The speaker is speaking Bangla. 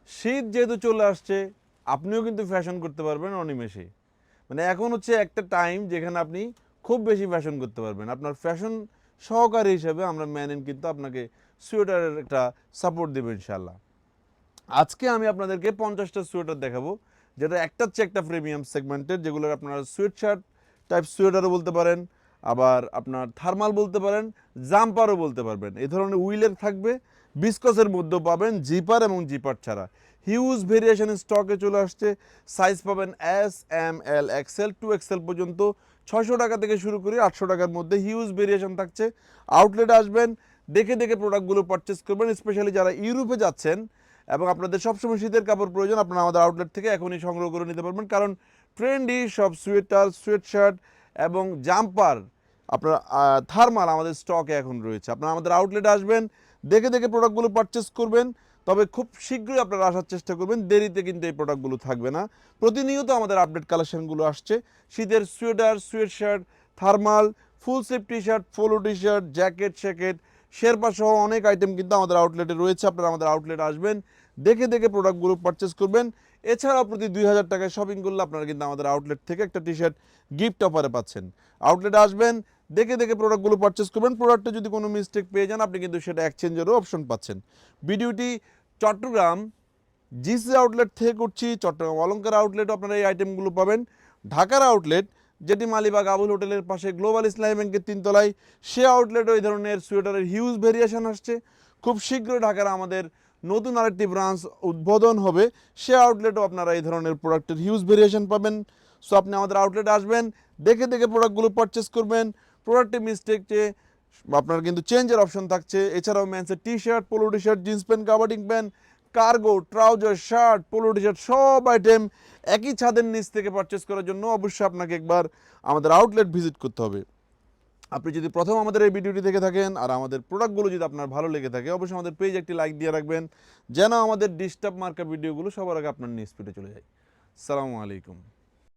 শীত যেহেতু চলে আসছে, আপনিও কিন্তু ফ্যাশন করতে পারবেন অনিমেষে। মানে এখন হচ্ছে একটা টাইম যেখানে আপনি খুব বেশি ফ্যাশন করতে পারবেন। আপনার ফ্যাশন সহকারী হিসেবে আমরা ম্যানেন কিন্তু আপনাকে সোয়েটারের একটা সাপোর্ট দেবো ইনশাল্লাহ। আজকে আমি আপনাদেরকে 50টা সোয়েটার দেখাবো, যেটা একটা হচ্ছে একটা প্রিমিয়াম সেগমেন্টের, যেগুলো আপনারা সোয়েট শার্ট টাইপ সোয়েটারও বলতে পারেন, আবার আপনার থার্মাল বলতে পারেন, জাম্পারও বলতে পারবেন। এই ধরনের উইলের থাকবে, বিস্কসের মধ্যেও পাবেন, জিপার এবং জিপার ছাড়া। হিউজ ভেরিয়েশন স্টকে চলে আসছে। সাইজ পাবেন এস, এম, এল, এক্সেল, 2XL পর্যন্ত। 600 টাকা থেকে শুরু করে 800 টাকার মধ্যে হিউজ ভেরিয়েশন থাকছে। আউটলেটে আসবেন, দেখে দেখে প্রোডাক্টগুলো পারচেস করবেন। স্পেশালি যারা ইউরোপে যাচ্ছেন এবং আপনাদের সবসময় শীতের কাপড় প্রয়োজন, আপনারা আমাদের আউটলেট থেকে এখনই সংগ্রহ করে নিতে পারবেন। কারণ ট্রেন্ডি সব সোয়েটার, সোয়েট শার্ট এবং জাম্পার, আপনার থার্মাল আমাদের স্টকে এখন রয়েছে। আপনারা আমাদের আউটলেটে আসবেন, দেখে দেখে প্রোডাক্টগুলো পারচেস করবেন। তবে খুব শীঘ্রই আপনারা আসার চেষ্টা করবেন, দেরিতে কিন্তু এই প্রোডাক্টগুলো থাকবে না। প্রতিনিয়ত আমাদের আপডেট কালেকশনগুলো আসছে। শীতের sweater, sweat shirt, thermal, full sleeve T shirt, polo T shirt, jacket, shacket, sherpa সহ অনেক আইটেম কিন্তু আমাদের আউটলেটে রয়েছে। আপনারা আমাদের আউটলেটে আসবেন, দেখে দেখে প্রোডাক্টগুলো পারচেস করবেন। এছাড়াও প্রতি 2000 টাকায় শপিং করলে আপনারা কিন্তু আমাদের আউটলেট থেকে একটা টি শার্ট গিফট অফারে পাচ্ছেন। আউটলেটে আসবেন, দেখে দেখে প্রোডাক্টগুলো পারচেস করবেন। প্রোডাক্টে যদি কোনো মিস্টেক পেয়ে যান, আপনি কিন্তু সেটা এক্সচেঞ্জেরও অপশন পাচ্ছেন। ভিডিওটি চট্টগ্রাম জিসি আউটলেট থেকে করছি। চট্টগ্রাম অলংকার আউটলেটও আপনারা এই আইটেমগুলো পাবেন। ঢাকার আউটলেট, যেটি মালিবাগ আবুল হোটেলের পাশে গ্লোবাল ইসলামী ব্যাংকের 3 তলায়, সে আউটলেটও এই ধরনের সোয়েটারের হিউজ ভেরিয়েশন আসছে। খুব শীঘ্রই ঢাকার আমাদের নতুন আরেকটি ব্রাঞ্চ উদ্বোধন হবে, সে আউটলেটও আপনারা এই ধরনের প্রোডাক্টের হিউজ ভেরিয়েশন পাবেন। সো আপনি আমাদের আউটলেটে আসবেন, দেখে দেখে প্রোডাক্টগুলো পারচেস করবেন। প্রোডাক্টে মিস্টেক চেয়ে আপনার কিন্তু চেঞ্জের অপশন থাকছে। এছাড়াও মেন্সের T shirt, polo T shirt, jeans pant, কাভার্ডিং pant, cargo, trouser, shirt, polo T shirt সব আইটেম একই ছাদের নিচ থেকে পারচেস করার জন্য অবশ্যই আপনাকে একবার আমাদের আউটলেট ভিজিট করতে হবে। আপনি যদি প্রথম আমাদের এই ভিডিওটি দেখে থাকেন আর আমাদের প্রোডাক্টগুলো যদি আপনার ভালো লেগে থাকে, অবশ্যই আমাদের পেজ একটি লাইক দিয়ে রাখবেন, যেন আমাদের ডিস্টার্ব মার্কা ভিডিওগুলো সবার আগে আপনার নিউজ ফিডে চলে যায়। আসসালামু আলাইকুম।